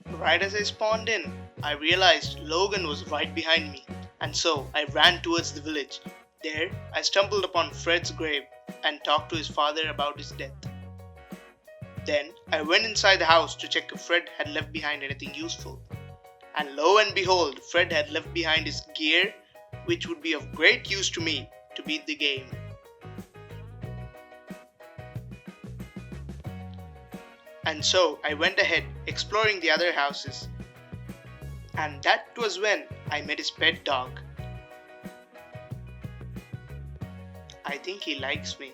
Right as I spawned in, I realized Logan was right behind me, and so I ran towards the village. There, I stumbled upon Fred's grave and talked to his father about his death. Then, I went inside the house to check if Fred had left behind anything useful. And lo and behold, Fred had left behind his gear, which would be of great use to me to beat the game. And so I went ahead exploring the other houses. And that was when I met his pet dog. I think he likes me.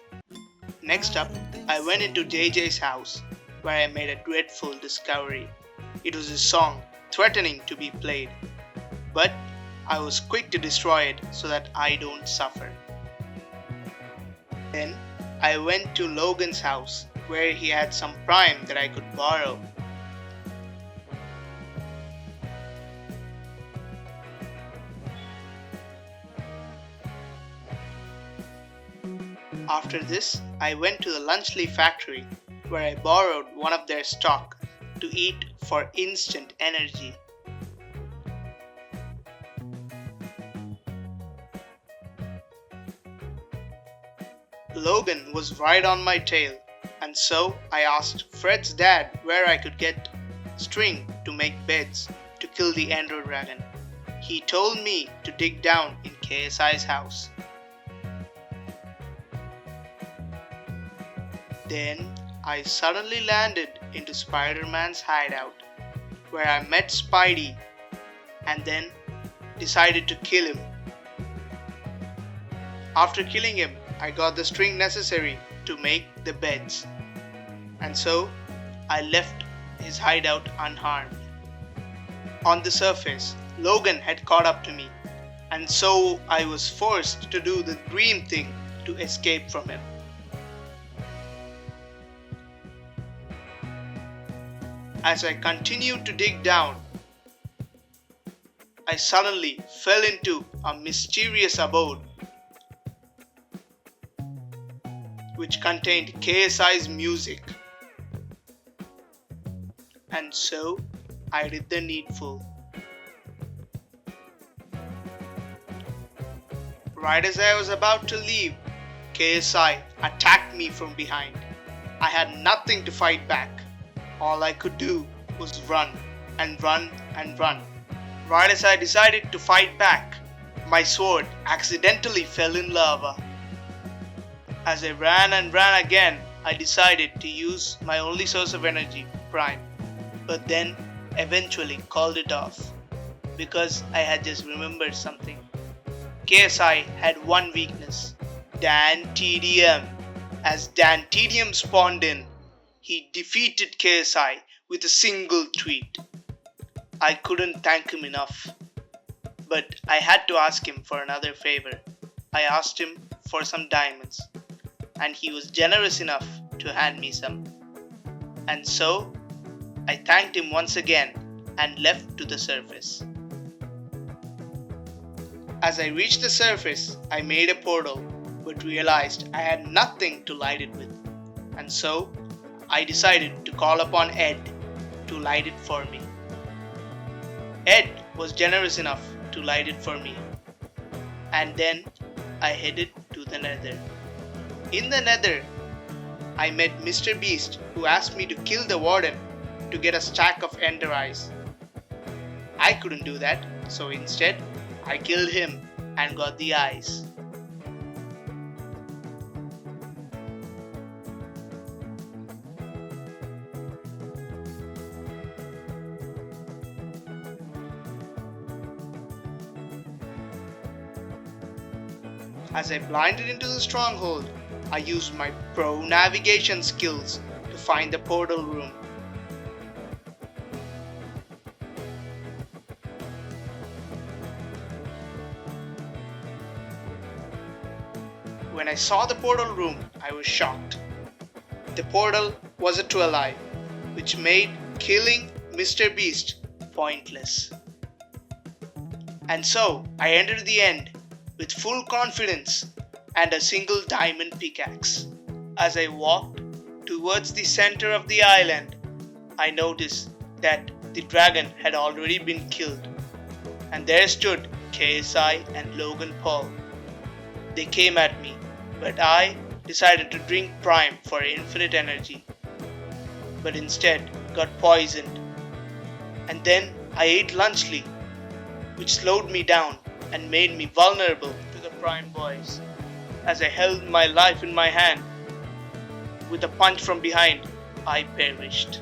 Next up, I went into JJ's house, where I made a dreadful discovery. It was a song threatening to be played, but I was quick to destroy it so that I don't suffer. Then I went to Logan's house, where he had some prime that I could borrow. After this, I went to the Lunchley factory, where I borrowed one of their stock to eat for instant energy. Logan was right on my tail, and so I asked Fred's dad where I could get string to make beds to kill the Ender Dragon. He told me to dig down in KSI's house. Then I suddenly landed into Spider-Man's hideout, where I met Spidey and then decided to kill him. After killing him, I got the string necessary to make the beds, and so I left his hideout unharmed. On the surface, Logan had caught up to me, and so I was forced to do the dream thing to escape from him. As I continued to dig down, I suddenly fell into a mysterious abode which contained KSI's music. And so I did the needful. Right as I was about to leave, KSI attacked me from behind. I had nothing to fight back. All I could do was run and run and run. Right as I decided to fight back, my sword accidentally fell in lava. As I ran and ran again, I decided to use my only source of energy, Prime, but then eventually called it off because I had just remembered something. KSI had one weakness, Dan TDM. As Dan TDM spawned in, he defeated KSI with a single tweet. I couldn't thank him enough, but I had to ask him for another favor. I asked him for some diamonds, and he was generous enough to hand me some. And so, I thanked him once again and left to the surface. As I reached the surface, I made a portal, but realized I had nothing to light it with. And so, I decided to call upon Ed to light it for me. Ed was generous enough to light it for me. And then I headed to the Nether. In the Nether, I met Mr. Beast, who asked me to kill the Warden to get a stack of Ender Eyes. I couldn't do that, so instead, I killed him and got the eyes. As I blinded into the stronghold, I used my pro navigation skills to find the portal room. When I saw the portal room, I was shocked. The portal was a Twilight, which made killing Mr. Beast pointless. And so I entered the end with full confidence and a single diamond pickaxe. As I walked towards the center of the island, I noticed that the dragon had already been killed, and there stood KSI and Logan Paul. They came at me, but I decided to drink Prime for infinite energy, but instead got poisoned. And then I ate Lunchly, which slowed me down and made me vulnerable to the Prime Boys. As I held my life in my hand, with a punch from behind, I perished.